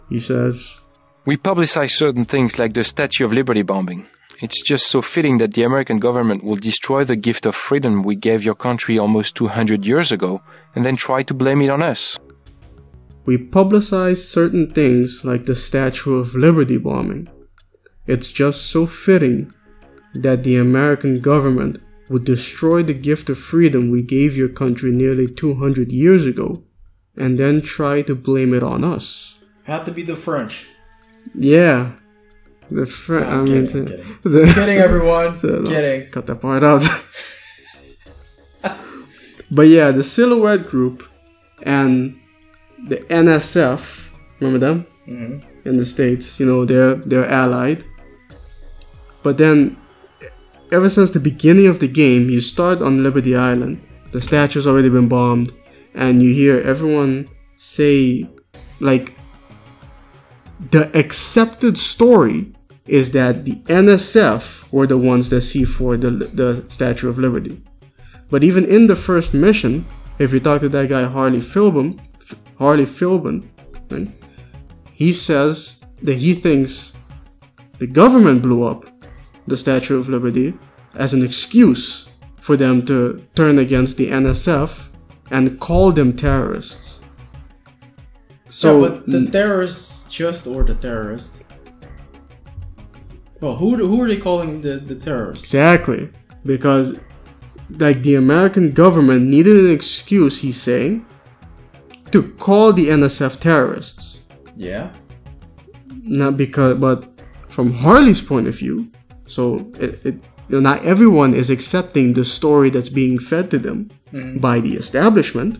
He says, "We publicize certain things like the Statue of Liberty bombing. It's just so fitting that the American government will destroy the gift of freedom we gave your country almost 200 years ago and then try to blame it on us." "We publicize certain things like the Statue of Liberty bombing. It's just so fitting that the American government would destroy the gift of freedom we gave your country nearly 200 years ago and then try to blame it on us." Had to be the French. Yeah. The French. Kidding, everyone. Kidding. Cut that part out. But yeah, the Silhouette Group and the NSF, remember them? Mm-hmm. In the States, you know, they're allied. But then, ever since the beginning of the game, you start on Liberty Island. The statue's already been bombed, and you hear everyone say, like, the accepted story is that the NSF were the ones that see for the Statue of Liberty. But even in the first mission, if you talk to that guy Harley Philbin, right, he says that he thinks the government blew up the Statue of Liberty as an excuse for them to turn against the NSF and call them terrorists. So, yeah, but the terrorists or the terrorists? Well, who are they calling the terrorists? Exactly. Because, like, the American government needed an excuse, he's saying, to call the NSF terrorists. Yeah. But from Harley's point of view, so not everyone is accepting the story that's being fed to them by the establishment,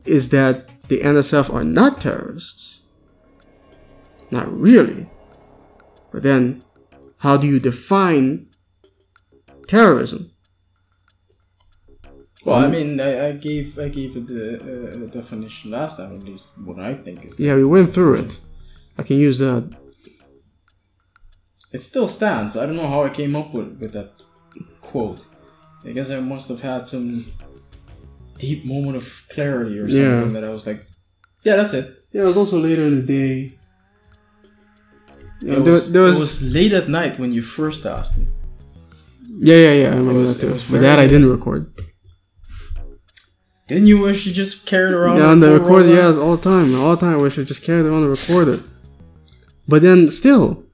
is that the NSF are not terrorists. Not really. But then, how do you define terrorism? Well, I mean, I gave it the definition last time, at least what I think is. Yeah, we went through it. I can use that. It still stands. I don't know how I came up with that quote. I guess I must have had some deep moment of clarity or something that I was like, yeah, that's it. Yeah, it was also later in the day. Yeah, it was late at night when you first asked me. Yeah, I remember that too. But that I didn't record. Didn't you wish you just carried around? Yeah, on the recorder, yes, all the time. All the time I wish I just carried around the recorder. But then still,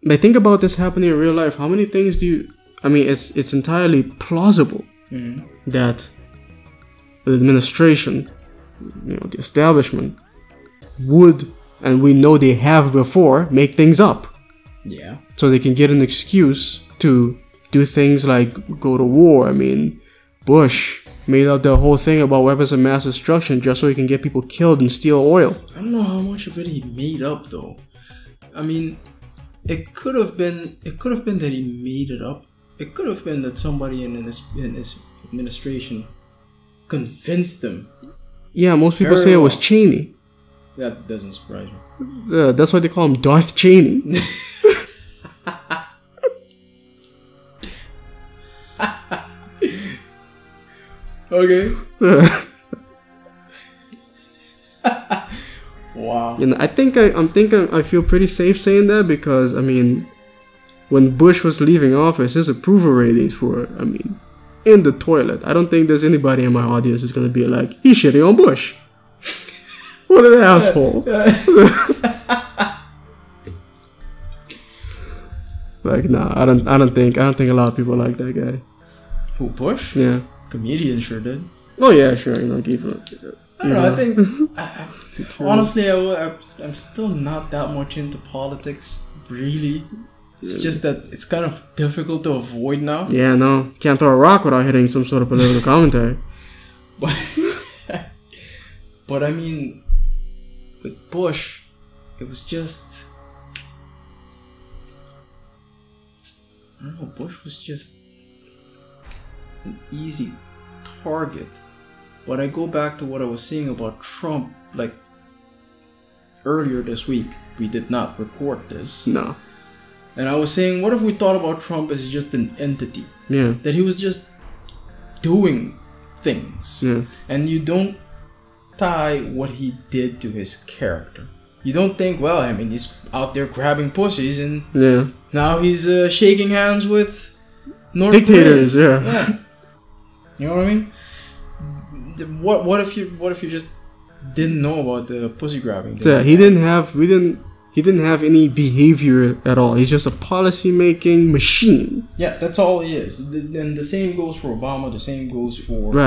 I think about this happening in real life. How many things do you... I mean, it's entirely plausible that the administration, the establishment, would, and we know they have before, make things up. Yeah. So they can get an excuse to do things like go to war. I mean, Bush made up the whole thing about weapons of mass destruction just so he can get people killed and steal oil. I don't know how much of it he made up, though. I mean, it could have been that he made it up. It could have been that somebody in his administration convinced him. Yeah, most people say it was Cheney. That doesn't surprise me. That's why they call him Darth Cheney. Okay. Wow. And I feel pretty safe saying that because, I mean, when Bush was leaving office, his approval ratings were, I mean, in the toilet. I don't think there's anybody in my audience who's going to be like, he's shitting on Bush. What an asshole. Like, nah, I don't think a lot of people like that guy. Who, Bush? Yeah. Comedian sure did. Oh yeah, sure. Give him. I don't know. I think honestly, I'm still not that much into politics. Really, it's just that it's kind of difficult to avoid now. Yeah, no, can't throw a rock without hitting some sort of political commentary. But I mean, with Bush, it was just, I don't know. Bush was just an easy target. But I go back to what I was saying about Trump, like earlier this week. We did not record this. No. And I was saying, what if we thought about Trump as just an entity? Yeah. That he was just doing things. Yeah. And you don't tie what he did to his character. You don't think, well, I mean, he's out there grabbing pussies and now he's shaking hands with North dictators. Yeah. You know what I mean? What if you just didn't know about the pussy grabbing? Yeah, he didn't have any behavior at all. He's just a policy making machine. Yeah, that's all he is. And the same goes for Obama. The same goes for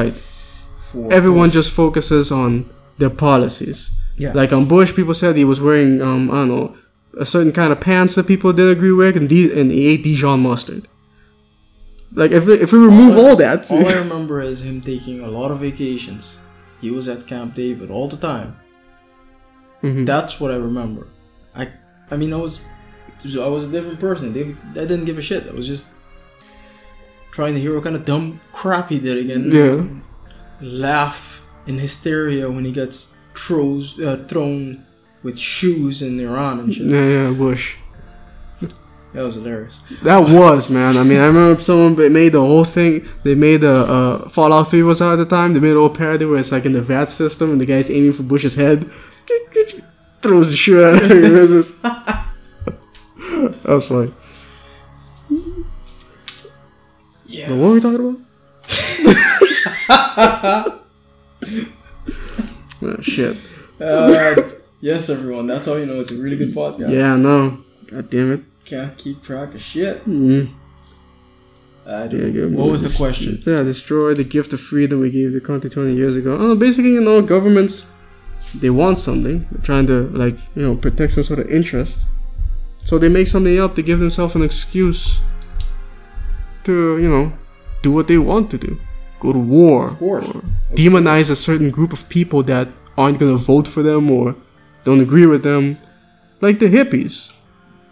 Everyone Bush. just focuses on their policies. Yeah. Like on Bush, people said he was wearing I don't know, a certain kind of pants that people didn't agree with, and he ate Dijon mustard. Like if we remove all that, all I remember is him taking a lot of vacations. He was at Camp David all the time. Mm-hmm. That's what I remember. I mean, I was a different person. I didn't give a shit. I was just trying to hear what kind of dumb crap he did again. Yeah. Laugh in hysteria when he gets thrown with shoes in Iran and shit. Yeah, Bush. That was hilarious. That was, man. I mean, I remember someone made the whole thing. They made Fallout 3 was out at the time. They made a whole parody where it's like in the VAT system and the guy's aiming for Bush's head. Throws the shoe at him. That was funny. Yeah. But what were we talking about? Oh, shit. Yes, everyone. That's how you know it's a really good podcast. Yeah, no. God damn it. Can't keep track of shit. Mm-hmm. What was the question? Yeah, destroy the gift of freedom we gave the country 20 years ago. Oh, basically, governments, they want something. They're trying to, protect some sort of interest. So they make something up to give themselves an excuse to, do what they want to do. Go to war. Of course. Or demonize a certain group of people that aren't going to vote for them or don't agree with them. Like the hippies.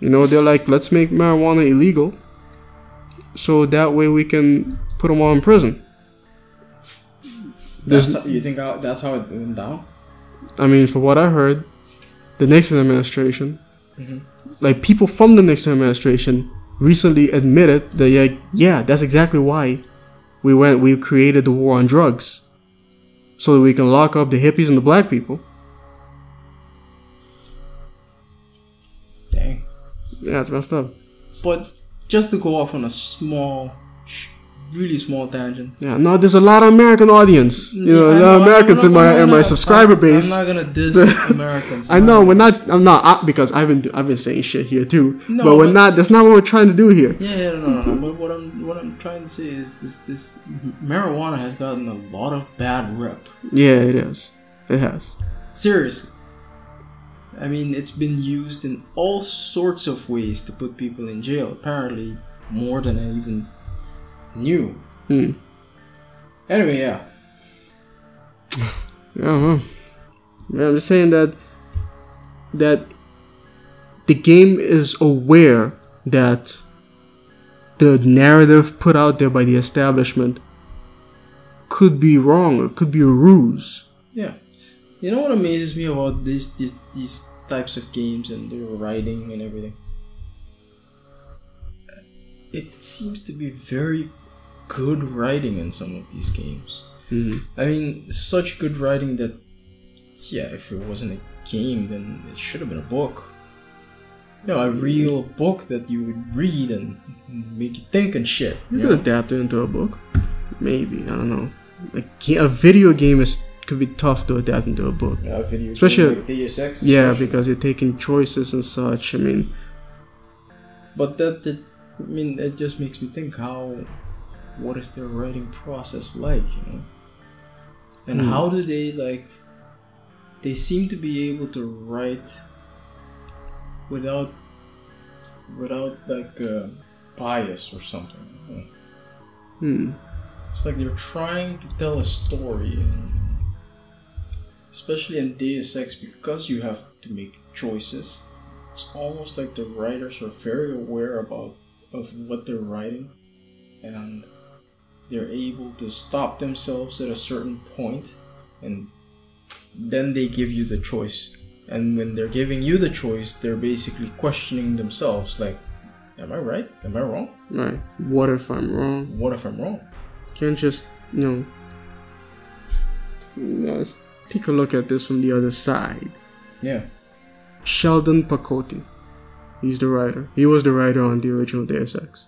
They're like, let's make marijuana illegal. So that way we can put them all in prison. You think that's how it went down? I mean, for what I heard, the Nixon administration, like people from the Nixon administration recently admitted that, yeah, that's exactly why we created the war on drugs. So that we can lock up the hippies and the black people. Dang. Yeah, it's messed up. But just to go off on a really small tangent. Yeah, no, there's a lot of American audience. A lot of Americans in my subscriber base. I'm not gonna diss Americans. I know I'm not because I've been saying shit here too. No, but we're not. That's not what we're trying to do here. Yeah, no. But what I'm trying to say is this marijuana has gotten a lot of bad rep. Yeah, it is. It has. Seriously. I mean, it's been used in all sorts of ways to put people in jail. Apparently, more than I even knew. Anyway, yeah. Yeah, I'm just saying that the game is aware that the narrative put out there by the establishment could be wrong or could be a ruse. Yeah. You know what amazes me about these types of games and their writing and everything? It seems to be very good writing in some of these games. I mean, such good writing that, yeah, if it wasn't a game, then it should have been a book. A real book that you would read and make you think and shit. You could adapt it into a book. Maybe, I don't know. A video game could be tough to adapt into a book. Yeah, a video especially game like Deus Ex. Yeah, because you're taking choices and such. I mean, but it just makes me think what is their writing process like, and how do they seem to be able to write without bias or something. It's like they're trying to tell a story, and especially in Deus Ex, because you have to make choices. It's almost like the writers are very aware of what they're writing, and they're able to stop themselves at a certain point, and then they give you the choice. And when they're giving you the choice, they're basically questioning themselves, like, am I right? Am I wrong? Right. What if I'm wrong? What if I'm wrong? Can't just, take a look at this from the other side. Yeah. Sheldon Pacotti. He's the writer. He was the writer on the original Deus Ex.